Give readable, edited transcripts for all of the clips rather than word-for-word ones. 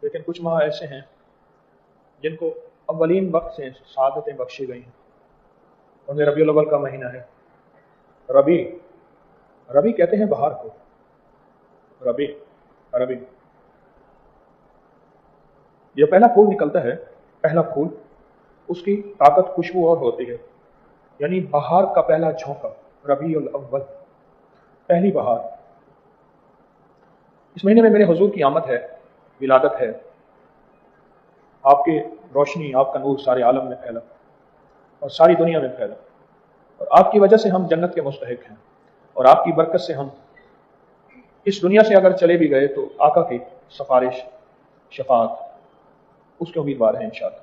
لیکن کچھ ماہ ایسے ہیں جن کو اولین وقت سے سعادتیں بخشی گئی ہیں. ان میں ربیع الاول کا مہینہ ہے. ربیع کہتے ہیں بہار کو. ربیع عربی. یہ پہلا پھول نکلتا ہے، پہلا پھول، اس کی طاقت خوشبو اور ہوتی ہے. یعنی بہار کا پہلا جھونکا، ربیع الاول، پہلی بہار. اس مہینے میں میرے حضور کی آمد ہے، ولادت ہے. آپ کی روشنی، آپ کا نور سارے عالم میں پھیلا اور ساری دنیا میں پھیلا، اور آپ کی وجہ سے ہم جنت کے مستحق ہیں، اور آپ کی برکت سے ہم اس دنیا سے اگر چلے بھی گئے تو آقا کی سفارش، شفاعت، اس کے امیدوار ہیں انشاءاللہ.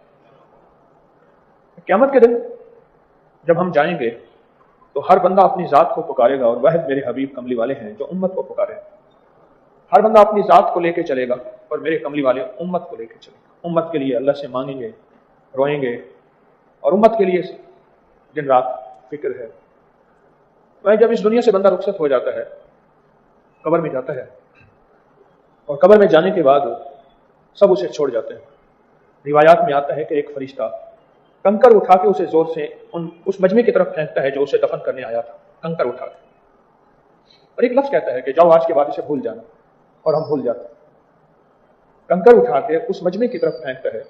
قیامت کے دن جب ہم جائیں گے تو ہر بندہ اپنی ذات کو پکارے گا، اور واحد میرے حبیب کملی والے ہیں جو امت کو پکارے. ہر بندہ اپنی ذات کو لے کے چلے گا، اور میرے کملی والے امت کو لے کے چلے گا. امت کے لیے اللہ سے مانگیں گے، روئیں گے، اور امت کے لیے دن رات فکر ہے. میں جب اس دنیا سے بندہ رخصت ہو جاتا ہے، قبر میں جاتا ہے، اور قبر میں جانے کے بعد سب اسے چھوڑ جاتے ہیں. روایات میں آتا ہے کہ ایک فرشتہ کنکر اٹھا کے اسے زور سے اس مجمع کی طرف پھینکتا ہے جو اسے دفن کرنے آیا تھا، کنکر اٹھا کے، اور ایک لفظ کہتا ہے کہ جاؤ آج کے بعد اسے بھول جانا، اور ہم بھول جاتے ہیں. کنکر اٹھا کے اس مجمع کی طرف پھینکتا ہے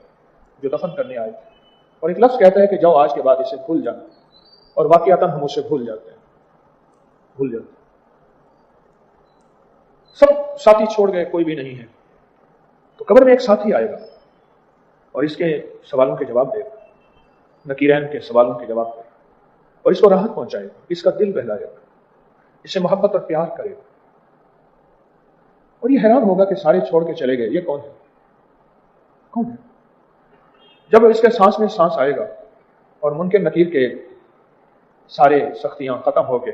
جو دفن کرنے آئے تھے، اور ایک لفظ کہتا ہے کہ جاؤ آج کے بعد اسے بھول جانا، اور واقعتاً ہم اسے بھول جاتے ہیں. سب ساتھی چھوڑ گئے، کوئی بھی نہیں ہے. تو قبر میں ایک ساتھی آئے گا اور اس کے سوالوں کے جواب دے گا، نکیرین کے سوالوں کے جواب دے گا، اور اس کو راحت پہنچائے گا، اس کا دل بہلائے گا، اس سے محبت اور پیار کرے گا. اور یہ حیران ہوگا کہ سارے چھوڑ کے چلے گئے، یہ کون ہے؟ جب اس کے سانس میں سانس آئے گا اور منکر نکیر کے سارے سختیاں ختم ہو کے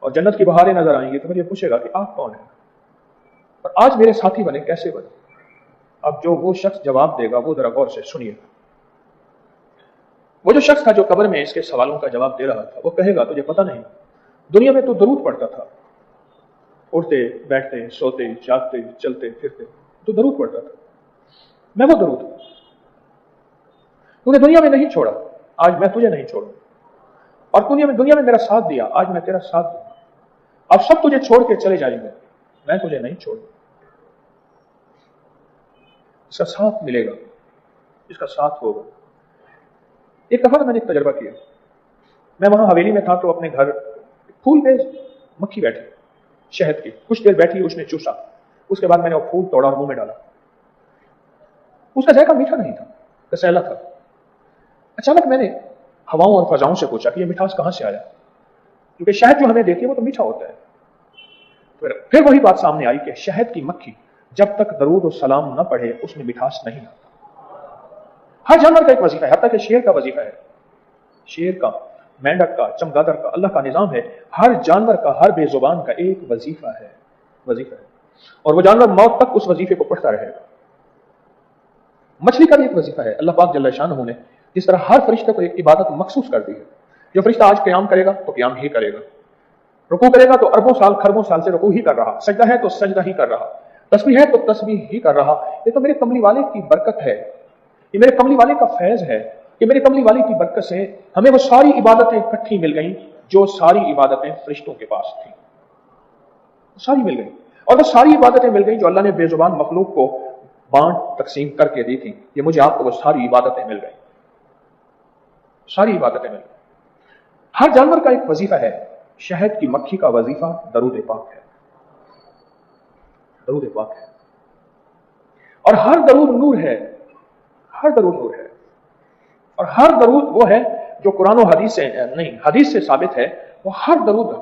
اور جنت کی بہاریں نظر آئیں گی تو پھر یہ پوچھے گا کہ آپ کون ہیں اور آج میرے ساتھی بنے، کیسے بنے؟ اب جو وہ شخص جواب دے گا وہ ذرا غور سے سنیے. وہ جو شخص تھا جو قبر میں اس کے سوالوں کا جواب دے رہا تھا، وہ کہے گا تجھے پتہ نہیں، دنیا میں تو درود پڑھتا تھا، اٹھتے بیٹھتے سوتے جاگتے چلتے پھرتے تو درود پڑھتا تھا. میں وہ درود ہوں. تو نے دنیا میں نہیں چھوڑا، آج میں تجھے نہیں چھوڑوں، اور دنیا میں میرا ساتھ دیا، آج میں تیرا ساتھ دوں. اب سب تجھے چھوڑ کے چلے جائیں گے، میں تجھے نہیں چھوڑوں. اس کا ساتھ ملے گا، اس کا ساتھ ہوگا. ایک دفعہ میں نے ایک تجربہ کیا. میں وہاں حویلی میں تھا تو اپنے گھر پھول پہ مکھی بیٹھی، شہد کی، کچھ دیر بیٹھی، اس نے چوسا، اس کے بعد میں نے وہ پھول توڑا اور منہ میں ڈالا. اس کا ذائقہ میٹھا نہیں تھا، کسیلا تھا. اچانک میں نے ہواؤں اور فضاؤں سے پوچھا کہ یہ مٹھاس کہاں سے آیا، کیونکہ شہد جو ہمیں دیتی ہے وہ تو میٹھا ہوتا ہے. پھر وہی بات سامنے آئی کہ شہد کی مکھی جب تک درود و سلام نہ پڑھے اس میں مٹھاس نہیں آتا. ہر جانور کا ایک وظیفہ ہے، حتیٰ کہ شیر کا وظیفہ ہے، شیر کا، مینڈک کا، چمگادر کا. اللہ کا نظام ہے، ہر جانور کا، ہر بے زبان کا ایک وظیفہ ہے، اور وہ جانور موت تک اس وظیفے کو پڑھتا رہے گا. مچھلی کا بھی ایک وظیفہ ہے. اللہ پاک جل شانہ نے جس طرح ہر فرشتے کو ایک عبادت مخصوص کر دی ہے. جو فرشتہ آج قیام کرے گا تو قیام ہی کرے گا، رکوع کرے گا تو اربوں سال خربوں سال سے رکوع ہی کر رہا، سجدہ ہے تو سجدہ ہی کر رہا، تسبیح ہے تو تسبیح ہی کر رہا. یہ تو میرے کملی والے کی برکت ہے، یہ میرے کملی والے کا فیض ہے کہ میرے کملی والے کی برکت سے ہمیں وہ ساری عبادتیں اکٹھی مل گئیں جو ساری عبادتیں فرشتوں کے پاس تھیں. ساری مل گئیں، اور وہ ساری عبادتیں مل گئیں جو اللہ نے بے زبان مخلوق کو بانٹ تقسیم کر کے دی تھی. یہ مجھے آپ کو وہ ساری عبادتیں مل گئیں، ساری عبادتیں مل گئیں. ہر جانور کا ایک وظیفہ ہے. شہد کی مکھی کا وظیفہ درود پاک ہے، درود پاک ہے. اور ہر درود نور ہے، ہر درود نور ہے. اور ہر درود وہ ہے جو قرآن و حدیث سے نہیں، حدیث سے ثابت ہے. وہ ہر درود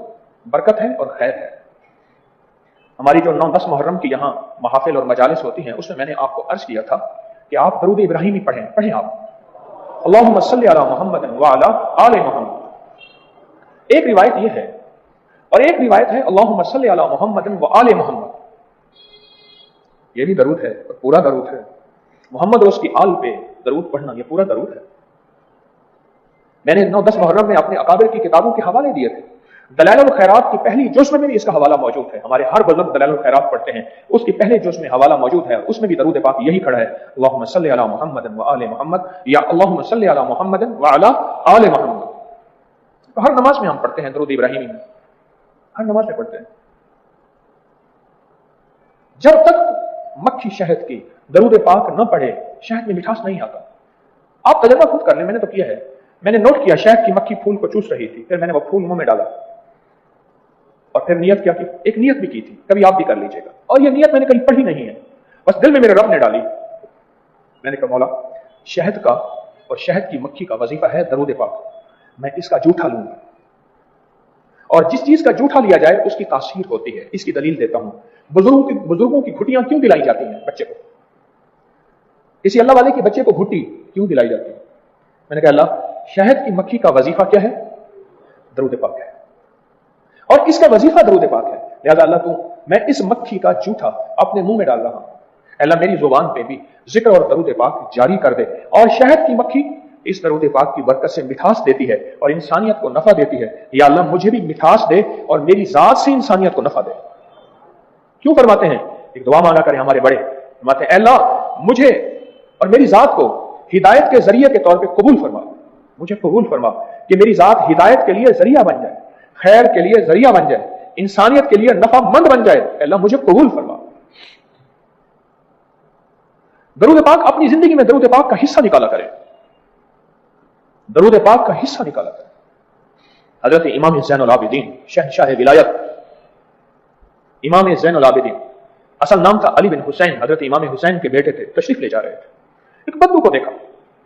برکت ہے اور خیر ہے. ہماری جو 9-10 محرم کی یہاں محافل اور مجالس ہوتی ہیں، اس میں نے آپ کو عرض کیا تھا کہ آپ درود ابراہیمی پڑھیں آپ، اللہم صلی علی محمد وعلی آل محمد. ایک روایت یہ ہے، اور ایک روایت ہے اللہم صلی علی محمد وآل محمد. یہ بھی درود ہے اور پورا درود ہے. محمد اور اس کی آل پہ درود پڑھنا یہ پورا درود ہے. میں نے 9-10 محرم میں اپنے اکابر کی کتابوں کے حوالے دیے تھے. دلائل الخیرات کی پہلی جزء میں بھی اس کا حوالہ موجود ہے. ہمارے ہر بزرگ دلائل الخیرات پڑھتے ہیں, اس کی پہلے جزء میں حوالہ موجود ہے, اس میں بھی درود پاک یہی کھڑا ہے, اللہم صلی علی محمد و آل محمد, یا اللہم صلی علی محمد و علی آل محمد. تو ہر نماز میں ہم پڑھتے ہیں درود ابراہیمی میں, ہر نماز میں پڑھتے ہیں. جب تک مکھی شہد کی درود پاک نہ پڑھے شہد میں مٹھاس نہیں آتا. آپ تجربہ خود کر لیں, میں نے تو کیا ہے, میں نے نوٹ کیا شہد کی مکھی پھول کو چوس رہی تھی, پھر میں نے وہ پھول منہ میں ڈالا اور پھر نیت کیا کی, ایک نیت بھی کی تھی, کبھی آپ بھی کر لیجیے گا, اور یہ نیت میں نے کہیں پڑھی نہیں ہے, بس دل میں میرے رب نے ڈالی. میں نے کہا مولا شہد کا اور شہد کی مکھی کا وظیفہ ہے درود پاک, میں اس کا جھوٹا لوں گا, اور جس چیز کا جھوٹا لیا جائے اس کی تاثیر ہوتی ہے. اس کی دلیل دیتا ہوں. بزرگوں کی گھٹیاں کیوں دلائی جاتی ہیں بچے کو, کسی اللہ والے کے بچے کو گھٹی کیوں دلائی جاتی ہے؟ میں نے کہا اللہ شہد کی مکھی کا وظیفہ کیا ہے؟ درود پاک ہے, اور اس کا وظیفہ درود پاک ہے, لہذا اللہ تو میں اس مکھی کا جھوٹا اپنے منہ میں ڈال رہا ہوں, اللہ میری زبان پہ بھی ذکر اور درود پاک جاری کر دے. اور شہد کی مکھی اس درود پاک کی برکت سے مٹھاس دیتی ہے اور انسانیت کو نفع دیتی ہے. یا اللہ مجھے بھی مٹھاس دے اور میری ذات سے انسانیت کو نفع دے. کیوں فرماتے ہیں, ایک دعا مانگا کریں ہمارے بڑے, فرماتے ہیں اے اللہ مجھے اور میری ذات کو ہدایت کے ذریعے کے طور پہ قبول فرما, مجھے قبول فرما کہ میری ذات ہدایت کے لیے ذریعہ بن جائے, خیر کے لیے ذریعہ بن جائے, انسانیت کے لیے نفع مند بن جائے. اے اللہ مجھے قبول فرما. درود پاک اپنی زندگی میں درود پاک کا حصہ نکالا کرے, درود پاک کا حصہ نکالا کرے. حضرت امام زین العابدین شہنشاہ ولایت, امام زین العابدین, اصل نام تھا علی بن حسین, حضرت امام حسین کے بیٹے تھے, تشریف لے جا رہے تھے. ایک بدو کو دیکھا,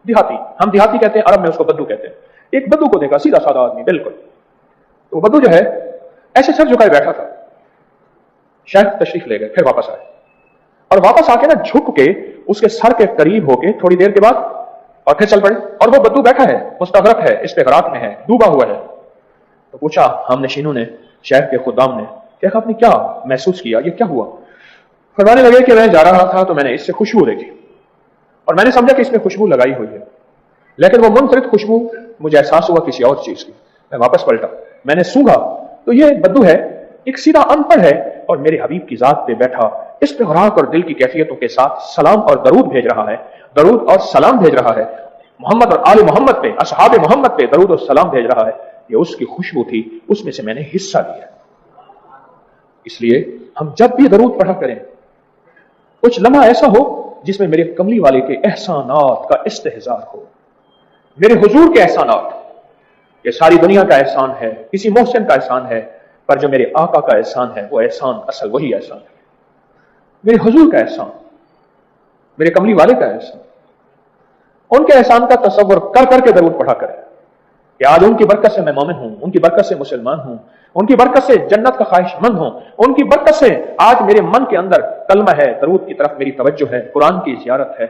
دیہاتی, ہم دیہاتی کہتے ہیں, عرب میں اس کو بدو کہتے ہیں. ایک بدو کو دیکھا, سیدھا سادہ آدمی بالکل. تو بدو جو ہے ایسے سر جھکائے بیٹھا تھا. شیخ تشریف لے گئے, پھر واپس آئے, اور واپس آ کے نا جھک کے اس کے سر کے قریب ہو کے تھوڑی دیر کے بعد اور پھر چل پڑے. اور وہ بدو بیٹھا ہے, مستغرق ہے, اس پہ غرق میں ہے, ڈوبا ہوا ہے. تو پوچھا ہم نشینوں نے, شیخ کے خدام نے, کہ آپ نے کیا محسوس کیا, یہ کیا ہوا؟ فرمانے لگے کہ میں جا رہا تھا تو میں نے اس سے خوشبو دیکھی اور میں نے سمجھا کہ اس میں خوشبو لگائی ہوئی ہے, لیکن وہ منفرد خوشبو مجھے احساس ہوا کسی اور چیز کی. میں واپس پلٹا, میں نے سونگھا تو یہ بدو ہے, ایک سیدھا ان پڑھ ہے, اور میرے حبیب کی ذات پہ بیٹھا اس پہ غراق اور دل کی کیفیتوں کے ساتھ سلام اور درود بھیج رہا ہے, درود اور سلام بھیج رہا ہے, محمد اور آل محمد پہ, اصحاب محمد پہ درود اور سلام بھیج رہا ہے. یہ اس کی خوشبو تھی, اس میں سے میں نے حصہ لیا. اس لیے ہم جب بھی درود پڑھا کریں, کچھ لمحہ ایسا ہو جس میں میرے کملی والے کے احسانات کا استحضار ہو, میرے حضور کے احسانات. یہ ساری دنیا کا احسان ہے, کسی محسن کا احسان ہے, پر جو میرے آقا کا احسان ہے وہ احسان اصل وہی احسان ہے, میرے حضور کا احسان, میرے کملی والے کا احسان. ان کے احسان کا تصور کر کر کے درود پڑھا کریں کہ آج ان کی برکت سے میں مومن ہوں, ان کی برکت سے مسلمان ہوں, ان کی برکت سے جنت کا خواہش مند ہوں, ان کی برکت سے آج میرے من کے اندر کلمہ ہے, درود کی طرف میری توجہ ہے, قرآن کی زیارت ہے,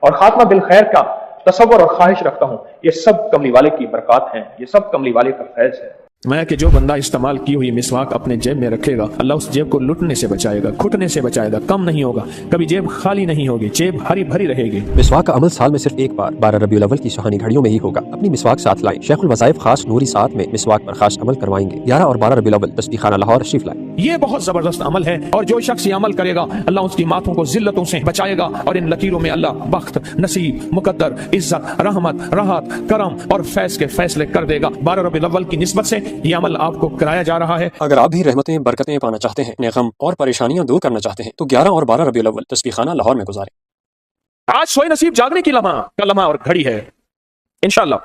اور خاتمہ بالخیر کا تصور اور خواہش رکھتا ہوں. یہ سب کملی والے کی برکات ہیں, یہ سب کملی والے کا فیض ہے. میں کہ جو بندہ استعمال کی ہوئی مسواک اپنے جیب میں رکھے گا, اللہ اس جیب کو لٹنے سے بچائے گا, کھٹنے سے بچائے گا, کم نہیں ہوگا, کبھی جیب خالی نہیں ہوگی, جیب ہری بھری رہے گی. مسواک کا عمل سال میں صرف ایک بار 12 ربیع الاول کی سہانی گھڑیوں میں ہی ہوگا. اپنی مسواک ساتھ لائیں. شیخ الوظائف خاص نوری ساتھ میں مسواک پر خاص عمل کروائیں گے. 11 اور 12 ربیع الاول تسبیح خانہ لاہور تشریف لائیں. یہ بہت زبردست عمل ہے, اور جو شخص یہ عمل کرے گا اللہ اس کی ماتھوں کو ذلتوں سے بچائے گا, اور ان لکیروں میں اللہ بخت, نصیب, مقدر, عزت, رحمت, راحت, کرم اور فیض کے فیصلے کر دے گا. 12 ربیع الاول کی نسبت سے یہ عمل آپ کو کرایا جا رہا ہے. اگر آپ بھی رحمتیں برکتیں پانا چاہتے ہیں, اپنے غم اور پریشانیاں دور کرنا چاہتے ہیں, تو 11 اور 12 ربیع الاول تسبیح خانہ لاہور میں گزاریں. آج سوئے نصیب جاگنے کی لمحہ اور گھڑی ہے انشاءاللہ.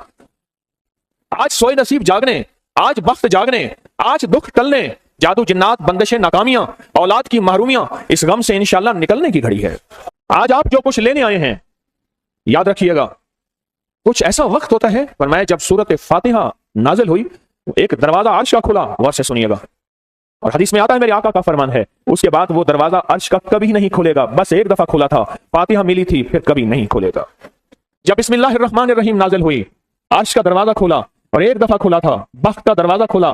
آج سوئے نصیب جاگنے, آج بخت جاگنے, آج دکھ ٹلنے, جادو جنات, بندشیں, ناکامیاں, اولاد کی محرومیاں, اس غم سے انشاءاللہ نکلنے کی گھڑی ہے. آج آپ جو کچھ لینے آئے ہیں, یاد رکھیے گا کچھ ایسا وقت ہوتا ہے, فرمایا جب سورت فاتحہ نازل ہوئی ایک دروازہ عرش کا کھلا, غور سے سنیے گا, اور حدیث میں آتا ہے میرے آقا کا فرمان ہے, اس کے بعد وہ دروازہ عرش کا کبھی نہیں کھلے گا. بس ایک دفعہ کھلا تھا, فاتحہ ملی تھی, پھر کبھی نہیں کھلے گا. جب بسم اللہ الرحمن الرحیم نازل ہوئی, عرش کا دروازہ کھلا, اور ایک دفعہ کھلا تھا, بخت کا دروازہ کھلا,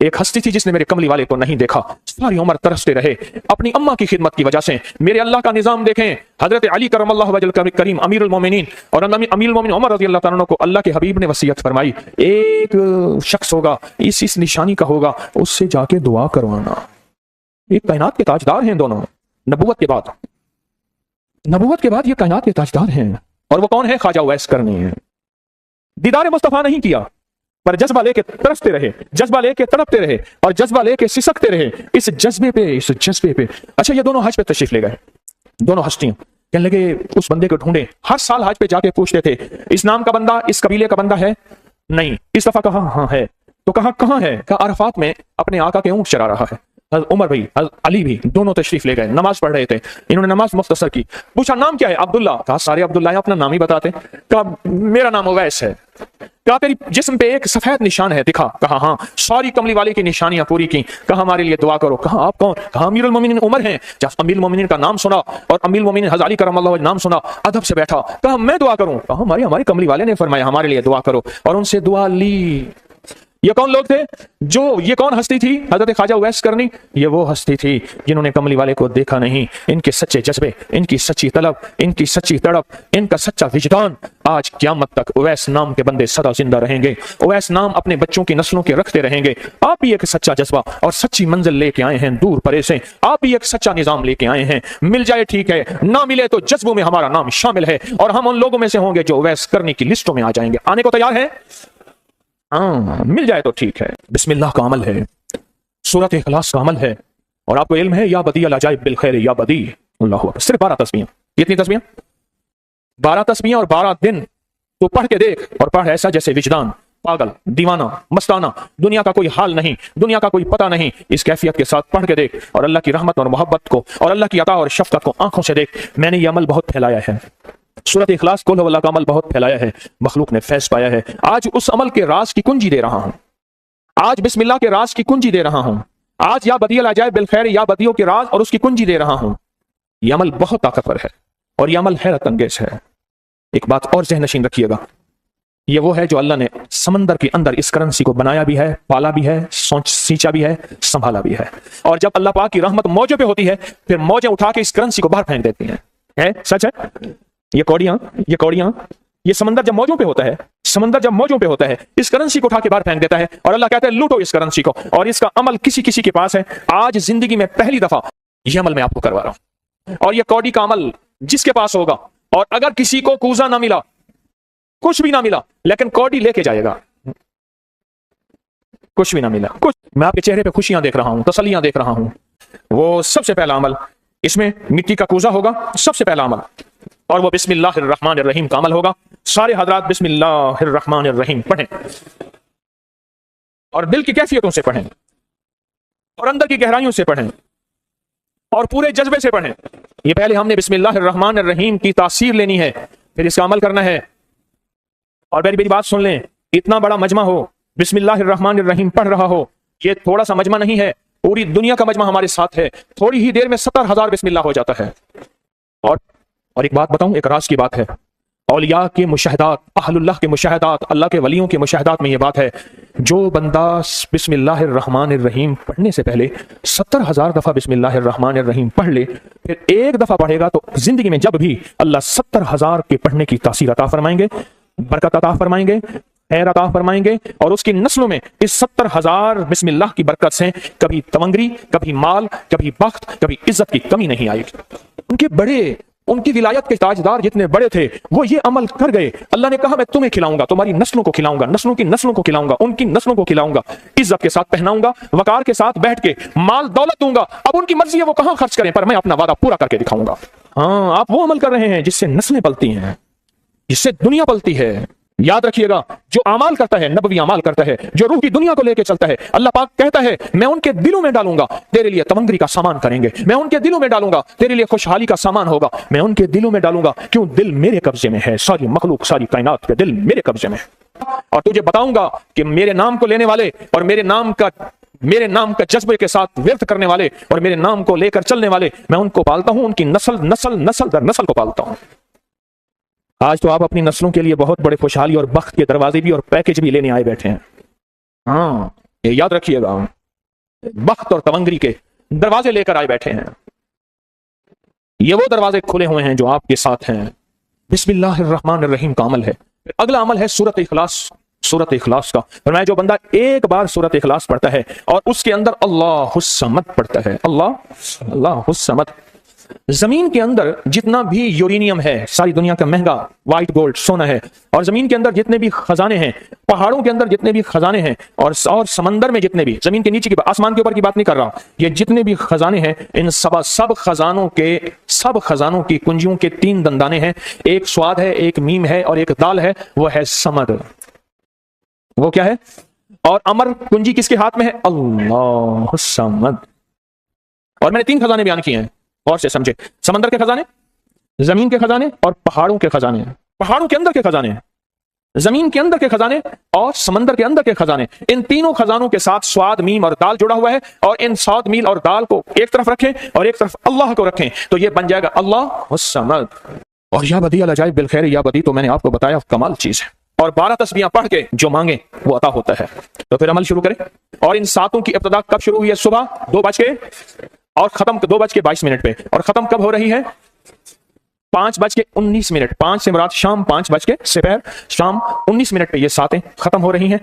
ایک ہستی تھی جس نے میرے کملی والے کو نہیں دیکھا، ساری عمر ترستے رہے اپنی اماں کی خدمت کی وجہ سے۔ میرے اللہ کا نظام دیکھیں، حضرت علی کرم اللہ وجہ کریم امیر المومنین اور امیر المومنین عمر رضی اللہ تعالیٰ عنہ کو اللہ کے حبیب نے وصیت فرمائی، ایک شخص ہوگا اس نشانی کا ہوگا، اس سے جا کے دعا کروانا۔ ایک کائنات کے تاجدار ہیں دونوں، نبوت کے بعد یہ کائنات کے تاجدار ہیں، اور وہ کون ہے؟ خواجہ اویس کرنی ہے۔ دیدار مصطفیٰ نہیں کیا، پر جذبہ لے کے ترستے رہے، جذبہ لے کے تڑپتے رہے، اور جذبہ لے کے سسکتے رہے اس جذبے پہ۔ اچھا، یہ دونوں حج پہ تشریف لے گئے، دونوں ہستیاں کہنے لگے اس بندے کو ڈھونڈیں۔ ہر سال حج پہ جا کے پوچھتے تھے اس نام کا بندہ، اس قبیلے کا بندہ ہے؟ نہیں۔ اس دفعہ کہا ہاں ہے، تو کہا کہاں ہے؟ کہا عرفات میں اپنے آقا کے اونٹ چرا رہا ہے۔ حضرت عمر بھی حضرت علی بھی دونوں تشریف لے گئے، نماز پڑھ رہے تھے، انہوں نے نماز مختصر کی، پوچھا نام کیا ہے؟ عبداللہ۔ کہا سارے عبداللہ ہیں، اپنا نام ہی بتاتے۔ کہا میرا نام اویس ہے۔ کہا تیری جسم پہ ایک سفید نشان ہے، دکھا۔ کہا ہاں۔ ساری کملی والے کی نشانیاں پوری کی۔ کہا ہمارے لیے دعا کرو۔ کہا آپ کون؟ کہا امیر المومنین عمر ہیں۔ جب امیر المومنین کا نام سنا اور امیر المومنین حضرت علی کرم اللہ وجہ نام سنا، ادب سے بیٹھا۔ کہا میں دعا کروں؟ کہا ہمارے کملی والے نے فرمایا ہمارے لیے دعا کرو، اور ان سے دعا لی۔ یہ کون لوگ تھے؟ یہ کون ہستی تھی؟ حضرت خواجہ اویس کرنی۔ یہ وہ ہستی تھی جنہوں نے کملی والے کو دیکھا نہیں، ان کے سچے جذبے، ان کی سچی طلب، ان کی سچی تڑپ، ان کا سچا وجدان، آج قیامت تک اویس نام کے بندے سدا زندہ رہیں گے، اویس نام اپنے بچوں کی نسلوں کے رکھتے رہیں گے۔ آپ بھی ایک سچا جذبہ اور سچی منزل لے کے آئے ہیں دور پرے سے، آپ بھی ایک سچا نظام لے کے آئے ہیں، مل جائے ٹھیک ہے، نہ ملے تو جذبوں میں ہمارا نام شامل ہے، اور ہم ان لوگوں میں سے ہوں گے جو اویس کرنی کی لسٹوں میں آ جائیں گے۔ آنے کو تیار ہے؟ ہاں، مل جائے تو ٹھیک ہے۔ بسم اللہ کا عمل ہے، سورۃ اخلاص کا عمل ہے، اور آپ کو علم ہے یا بدیع العجائب بالخیر یا بدیع۔ اللہ اکبر۔ صرف 12 تسبیحیں۔ کتنی تسبیحیں؟ 12 تسبیحیں اور 12 دن تو پڑھ کے دیکھ، اور پڑھ ایسا جیسے وجدان پاگل، دیوانہ، مستانہ، دنیا کا کوئی حال نہیں، دنیا کا کوئی پتہ نہیں، اس کیفیت کے ساتھ پڑھ کے دیکھ، اور اللہ کی رحمت اور محبت کو اور اللہ کی عطا اور شفقت کو آنکھوں سے دیکھ۔ میں نے یہ عمل بہت پھیلایا ہے، سورۃ اخلاص قل هو اللہ کا عمل بہت پھیلایا ہے، مخلوق نے فیض پایا ہے۔ آج اس عمل کے راز کی کنجی دے رہا ہوں، آج بسم اللہ کے راز کی کنجی دے رہا ہوں، آج یا بدیع العجائب بالخیر یا بدیع کے راز اور اس کی کنجی دے رہا ہوں۔ یہ عمل بہت طاقتور ہے، اور یہ عمل حیرت انگیز ہے۔ ایک بات اور ذہن نشین رکھیے گا، یہ وہ ہے جو اللہ نے سمندر کے اندر اس کرنسی کو بنایا بھی ہے، پالا بھی ہے، سینچا بھی ہے، سنبھالا بھی ہے، اور جب اللہ پاک کی رحمت موجوں پہ ہوتی ہے پھر موجیں اٹھا کے اس کرنسی کو باہر پھینک دیتی ہیں۔ سچ ہے؟ یہ کوڑیاں یہ سمندر جب موجوں پہ ہوتا ہے اس کرنسی کو اٹھا کے باہر پھینک دیتا ہے، اور اللہ کہتا ہے لوٹو اس کرنسی کو، اور اس کا عمل کسی کے پاس ہے۔ آج زندگی میں پہلی دفعہ یہ عمل میں آپ کو کروا رہا ہوں، اور یہ کوڑی کا عمل جس کے پاس ہوگا، اور اگر کسی کو کوزہ نہ ملا، کچھ بھی نہ ملا، لیکن کوڑی لے کے جائے گا، کچھ بھی نہ ملا، کچھ، میں آپ کے چہرے پہ خوشیاں دیکھ رہا ہوں، تسلیاں دیکھ رہا ہوں، وہ سب سے پہلا عمل اس میں مٹی کا کوزہ ہوگا، سب سے پہلا عمل، اور وہ بسم اللہ الرحمن الرحیم کا عمل ہوگا۔ سارے حضرات بسم اللہ الرحمن الرحیم پڑھیں، اور دل کی کیفیتوں سے پڑھیں، اور اندر کی گہرائیوں سے پڑھیں، اور پورے جذبے سے پڑھیں۔ یہ پہلے ہم نے بسم اللہ الرحمن الرحیم کی تاثیر لینی ہے، پھر اس کا عمل کرنا ہے۔ اور میری بات سن لیں، اتنا بڑا مجمع ہو، بسم اللہ الرحمن الرحیم پڑھ رہا ہو، یہ تھوڑا سا مجمع نہیں ہے، پوری دنیا کا مجمع ہمارے ساتھ ہے، تھوڑی ہی دیر میں 70,000 بسم اللہ ہو جاتا ہے۔ اور ایک بات بتاؤں، ایک راز کی بات ہے، اولیاء کے مشاہدات، اہل اللہ کے مشاہدات، اللہ کے ولیوں کے مشاہدات میں یہ بات ہے، جو بندہ بسم اللہ الرحمن الرحیم پڑھنے سے پہلے 70,000 دفعہ بسم اللہ الرحمن الرحیم پڑھ لے، پھر ایک دفعہ پڑھے گا تو زندگی میں جب بھی اللہ 70,000 کے پڑھنے کی تاثیر عطا فرمائیں گے، برکت عطا فرمائیں گے، خیر عطا فرمائیں گے، اور اس کی نسلوں میں اس 70,000 بسم اللہ کی برکت سے کبھی تونگری، کبھی مال، کبھی بخت، کبھی عزت کی کمی نہیں آئے گی۔ ان کی ولایت کے تاجدار جتنے بڑے تھے وہ یہ عمل کر گئے، اللہ نے کہا میں تمہیں کھلاؤں گا، تمہاری نسلوں کو کھلاؤں گا، نسلوں کی نسلوں کو کھلاؤں گا، ان کی نسلوں کو کھلاؤں گا، عزت کے ساتھ پہناؤں گا، وقار کے ساتھ بیٹھ کے مال دولت دوں گا، اب ان کی مرضی ہے وہ کہاں خرچ کریں، پر میں اپنا وعدہ پورا کر کے دکھاؤں گا۔ ہاں، آپ وہ عمل کر رہے ہیں جس سے نسلیں پلتی ہیں، جس سے دنیا پلتی ہے۔ یاد رکھیے گا، جو اعمال کرتا ہے، نبوی اعمال کرتا ہے، جو روح کی دنیا کو لے کے چلتا ہے، اللہ پاک کہتا ہے میں ان کے دلوں میں ڈالوں گا تیرے لیے تمنگری کا سامان کریں گے، میں ان کے دلوں میں ڈالوں گا تیرے لیے خوشحالی کا سامان ہوگا، میں ان کے دلوں میں ڈالوں گا، کیوں؟ دل میرے قبضے میں ہے، ساری مخلوق، ساری کائنات کے دل میرے قبضے میں ہے۔ اور تجھے بتاؤں گا کہ میرے نام کو لینے والے اور میرے نام کا جذبے کے ساتھ ورد کرنے والے اور میرے نام کو لے کر چلنے والے، میں ان کو پالتا ہوں، ان کی نسل در نسل کو پالتا ہوں۔ آج تو آپ اپنی نسلوں کے لیے بہت بڑے خوشحالی اور بخت کے دروازے بھی اور پیکج بھی لینے آئے بیٹھے ہیں۔ ہاں، یہ یاد رکھیے گا، بخت اور تونگری کے دروازے لے کر آئے بیٹھے ہیں، یہ وہ دروازے کھلے ہوئے ہیں جو آپ کے ساتھ ہیں۔ بسم اللہ الرحمن الرحیم کا عمل ہے۔ اگلا عمل ہے سورۃ اخلاص، سورۃ اخلاص کا فرمایا جو بندہ ایک بار سورۃ اخلاص پڑھتا ہے اور اس کے اندر اللہ الصمد پڑھتا ہے، اللہ الصمد، زمین کے اندر جتنا بھی یورینیم ہے، ساری دنیا کا مہنگا وائٹ گولڈ سونا ہے، اور زمین کے اندر جتنے بھی خزانے ہیں، پہاڑوں کے اندر جتنے بھی خزانے ہیں، اور سمندر میں جتنے بھی، زمین کے نیچے کی، آسمان کے اوپر کی بات نہیں کر رہا، یہ جتنے بھی خزانے ہیں، ان سب خزانوں کی کنجیوں کے 3 دندانے ہیں، ایک سواد ہے، ایک میم ہے، اور ایک دال ہے، وہ ہے سمد۔ وہ کیا ہے؟ اور امر کنجی کس کے ہاتھ میں ہے؟ اللہ الصمد۔ اور میں نے 3 خزانے بیان کیے ہیں، غور سے سمجھے، سمندر کے خزانے، زمین کے خزانے، اور پہاڑوں کے خزانے، پہاڑوں کے اندر کے خزانے، زمین کے اندر کے خزانے، اور سمندر کے اندر کے خزانے، ان تینوں خزانوں کے ساتھ سواد، میم اور دال جڑا ہوا ہے، اور ان سواد، میم اور دال کو ایک طرف رکھیں اور ایک طرف اللہ کو رکھیں تو یہ بن جائے گا اللہ الصمد۔ اور یا بدی العجائب بالخیر، یا بدی تو میں نے آپ کو بتایا کمال چیز ہے، اور 12 تسبیحاں پڑھ کے جو مانگے وہ عطا ہوتا ہے۔ تو پھر عمل شروع کریں، اور ان 7 کی ابتدا کب شروع ہوئی ہے؟ صبح 2 بج کے اور ختم 2 بج کے 22 منٹ پہ، اور ختم کب ہو رہی ہے؟ 5 بج کے 19 منٹ، 5 سے مراد شام 5 بج کے سپہر شام 19 منٹ پہ یہ 7 ختم ہو رہی ہیں۔